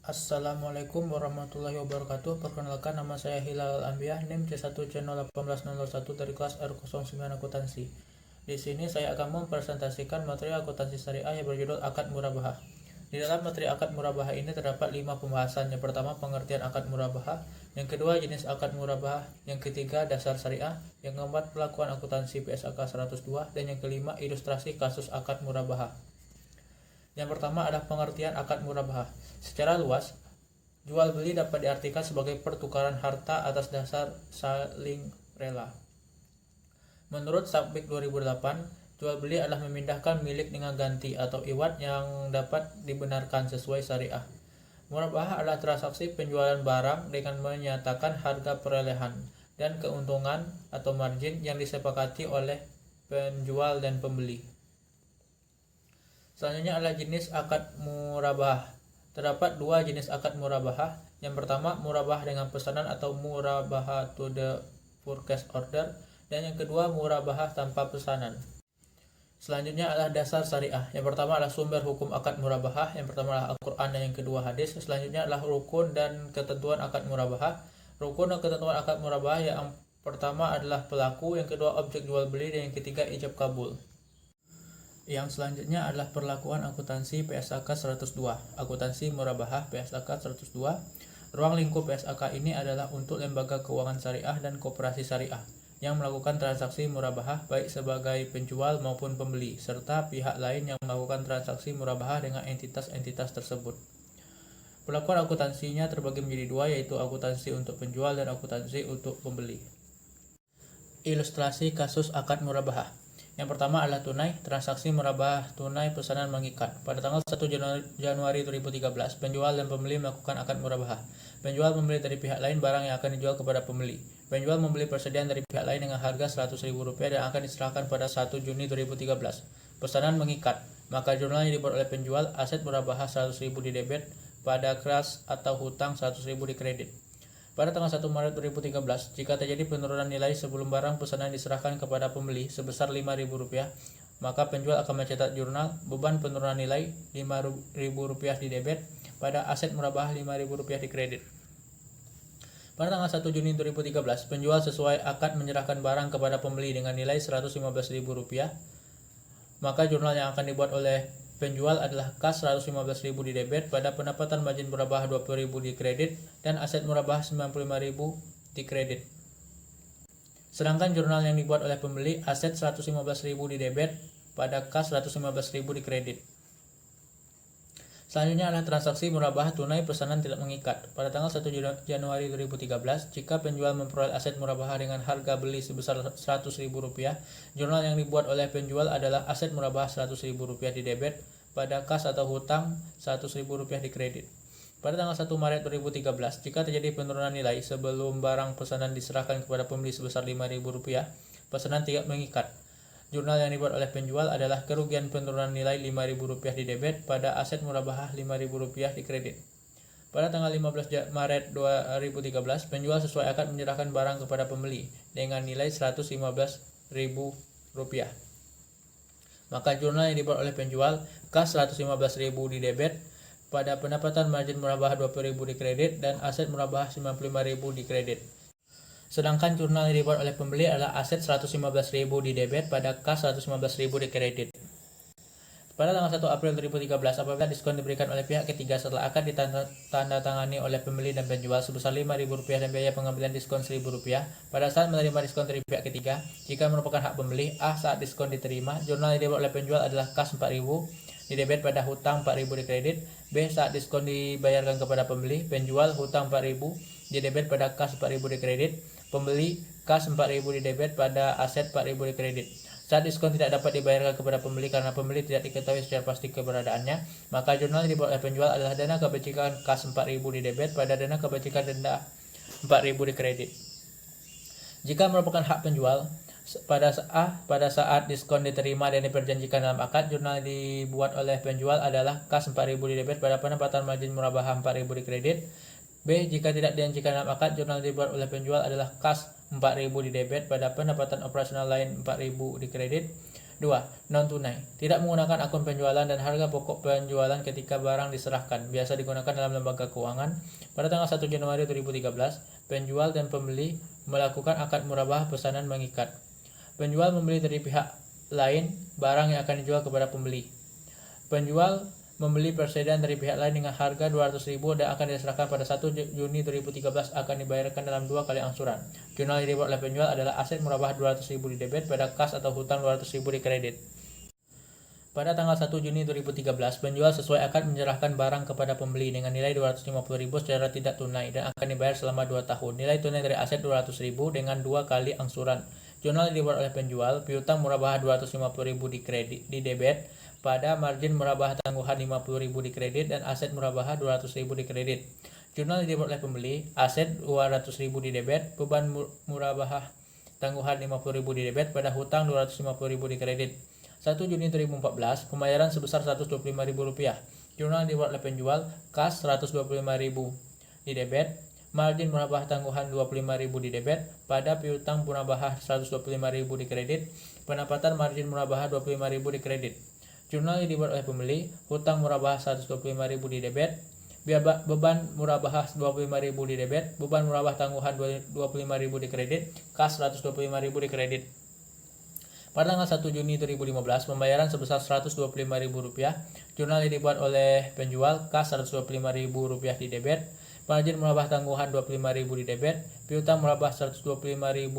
Assalamualaikum warahmatullahi wabarakatuh. Perkenalkan, nama saya Hilal Al-Anbiah, NIM C1C01801 dari kelas R09 Akuntansi. Di sini saya akan mempresentasikan materi akuntansi syariah yang berjudul Akad Murabahah. Di dalam materi akad murabahah ini terdapat 5 pembahasan. Yang pertama, pengertian akad murabahah. Yang kedua, jenis akad murabahah. Yang ketiga, dasar syariah. Yang keempat, pelakuan akuntansi PSAK 102. Dan yang kelima, ilustrasi kasus akad murabahah. Yang pertama adalah pengertian akad murabahah. Secara luas, jual beli dapat diartikan sebagai pertukaran harta atas dasar saling rela. Menurut Satbik 2008, jual beli adalah memindahkan milik dengan ganti atau iwat yang dapat dibenarkan sesuai syariah. Murabahah adalah transaksi penjualan barang dengan menyatakan harga perolehan dan keuntungan atau margin yang disepakati oleh penjual dan pembeli. Selanjutnya adalah jenis akad murabahah. Terdapat 2 jenis akad murabahah. Yang pertama, murabahah dengan pesanan atau murabahah to the purchase order, dan yang kedua, murabahah tanpa pesanan. Selanjutnya adalah dasar syariah. Yang pertama adalah sumber hukum akad murabahah. Yang pertama adalah Al-Quran dan yang kedua hadis. Selanjutnya adalah rukun dan ketentuan akad murabahah. Rukun dan ketentuan akad murabahah yang pertama adalah pelaku, yang kedua objek jual beli, dan yang ketiga ijab kabul. Yang selanjutnya adalah perlakuan akuntansi PSAK 102. Akuntansi murabahah PSAK 102. Ruang lingkup PSAK ini adalah untuk lembaga keuangan syariah dan koperasi syariah yang melakukan transaksi murabahah baik sebagai penjual maupun pembeli, serta pihak lain yang melakukan transaksi murabahah dengan entitas-entitas tersebut. Perlakuan akuntansinya terbagi menjadi 2, yaitu akuntansi untuk penjual dan akuntansi untuk pembeli. Ilustrasi kasus akad murabahah. Yang pertama adalah tunai, transaksi murabahah tunai pesanan mengikat. Pada tanggal 1 Januari 2013, penjual dan pembeli melakukan akad murabahah. Penjual membeli dari pihak lain barang yang akan dijual kepada pembeli. Penjual membeli persediaan dari pihak lain dengan harga Rp100.000 dan akan diserahkan pada 1 Juni 2013. Pesanan mengikat, maka jurnal yang dibuat oleh penjual, aset murabahah Rp100.000 di debit, pada kas atau hutang Rp100.000 di kredit. Pada tanggal 1 Maret 2013, jika terjadi penurunan nilai sebelum barang pesanan diserahkan kepada pembeli sebesar Rp5.000, maka penjual akan mencetak jurnal beban penurunan nilai Rp5.000 di debit pada aset murabahah Rp5.000 di kredit. Pada tanggal 1 Juni 2013, penjual sesuai akad menyerahkan barang kepada pembeli dengan nilai Rp115.000, maka jurnal yang akan dibuat oleh penjual adalah kas Rp115.000 di debit pada pendapatan margin murabahah Rp20.000 di kredit dan aset murabahah Rp95.000 di kredit. Sedangkan jurnal yang dibuat oleh pembeli, aset Rp115.000 di debit pada kas Rp115.000 di kredit. Selanjutnya adalah transaksi murabahah tunai pesanan tidak mengikat. Pada tanggal 1 Januari 2013, jika penjual memperoleh aset murabahah dengan harga beli sebesar Rp100.000, jurnal yang dibuat oleh penjual adalah aset murabahah Rp100.000 di debit pada kas atau hutang Rp100.000 di kredit. Pada tanggal 1 Maret 2013, jika terjadi penurunan nilai sebelum barang pesanan diserahkan kepada pembeli sebesar Rp5.000, pesanan tidak mengikat. Jurnal yang dibuat oleh penjual adalah kerugian penurunan nilai Rp5.000 di debit pada aset murabahah Rp5.000 di kredit. Pada tanggal 15 Maret 2013, penjual sesuai akad menyerahkan barang kepada pembeli dengan nilai Rp115.000. Maka jurnal yang dibuat oleh penjual, kas Rp115.000 di debit pada pendapatan margin murabahah Rp20.000 di kredit dan aset murabahah Rp95.000 di kredit. Sedangkan jurnal yang dibuat oleh pembeli adalah aset Rp115.000 di debit pada kas Rp115.000 di kredit. Pada tanggal 1 April 2013, apabila diskon diberikan oleh pihak ketiga setelah akad ditandatangani oleh pembeli dan penjual sebesar Rp5.000 dan biaya pengambilan diskon Rp1.000, pada saat menerima diskon dari pihak ketiga, jika merupakan hak pembeli, saat diskon diterima, jurnal yang dibuat oleh penjual adalah kas Rp4.000 di debit pada hutang Rp4.000 di kredit. B. Saat diskon dibayarkan kepada pembeli, penjual hutang Rp4.000 di debit pada kas Rp4.000 di kredit, pembeli kas Rp4.000 di debit pada aset Rp4.000 di kredit. Saat diskon tidak dapat dibayarkan kepada pembeli karena pembeli tidak diketahui secara pasti keberadaannya, maka jurnal yang dibuat oleh penjual adalah dana kebajikan kas Rp4.000 di debit pada dana kebajikan denda Rp4.000 di kredit. Jika merupakan hak penjual, pada saat diskon diterima dan diperjanjikan dalam akad, jurnal dibuat oleh penjual adalah kas Rp4.000 di debit pada pendapatan margin murabahah Rp4.000 di kredit. B. Jika tidak dijanjikan dalam akad, jurnal dibuat oleh penjual adalah kas Rp4.000 di debit pada pendapatan operasional lain Rp4.000 di kredit. 2. Non tunai. Tidak menggunakan akun penjualan dan harga pokok penjualan ketika barang diserahkan. Biasa digunakan dalam lembaga keuangan. Pada tanggal 1 Januari 2013, penjual dan pembeli melakukan akad murabah pesanan mengikat. Penjual membeli dari pihak lain barang yang akan dijual kepada pembeli. Penjual membeli persediaan dari pihak lain dengan harga 200.000 dan akan diserahkan pada 1 Juni 2013 akan dibayarkan dalam 2 kali angsuran. Jurnal yang dibuat oleh penjual adalah aset murabah 200.000 di debit pada kas atau hutang 200.000 di kredit. Pada tanggal 1 Juni 2013, penjual sesuai akad menyerahkan barang kepada pembeli dengan nilai 250.000 secara tidak tunai dan akan dibayar selama 2 tahun. Nilai tunai dari aset 200.000 dengan 2 kali angsuran. Jurnal yang dibuat oleh penjual, piutang murabah 250.000 di debit pada margin murabah tangguhan 50.000 di kredit dan aset murabah 200.000 di kredit. Jurnal yang dibuat oleh pembeli, aset 200.000 di debit, beban murabah tangguhan 50.000 di debit pada hutang 250.000 di kredit. 1 Juni 2014, pembayaran sebesar Rp125.000. Jurnal yang dibuat oleh penjual, kas Rp125.000 di debit, margin murabah tangguhan Rp25.000 di debit, pada piutang murabah Rp125.000 di kredit, pendapatan margin murabah Rp25.000 di kredit. Jurnal yang dibuat oleh pembeli, hutang murabah Rp125.000 di debit, beban murabah Rp25.000 di debit, beban murabah tangguhan Rp25.000 di kredit, kas Rp125.000 di kredit. Pada tanggal 1 Juni 2015, pembayaran sebesar Rp125.000. Jurnal yang dibuat oleh penjual, kas Rp125.000 di debit, margin murabah tangguhan Rp25.000 di debit, piutang murabah Rp125.000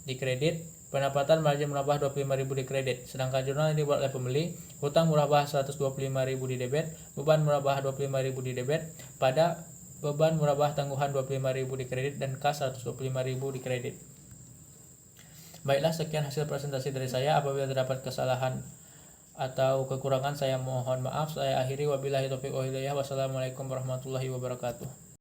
di kredit, pendapatan margin murabah Rp25.000 di kredit. Sedangkan jurnal yang dibuat oleh pembeli, hutang murabah Rp125.000 di debit, beban murabah Rp25.000 di debit, pada beban murabah tangguhan Rp25.000 di kredit dan kas Rp125.000 di kredit. Baiklah, sekian hasil presentasi dari saya. Apabila terdapat kesalahan atau kekurangan, saya mohon maaf. Saya akhiri, wabillahi taufiq wal hidayah. Wassalamualaikum warahmatullahi wabarakatuh.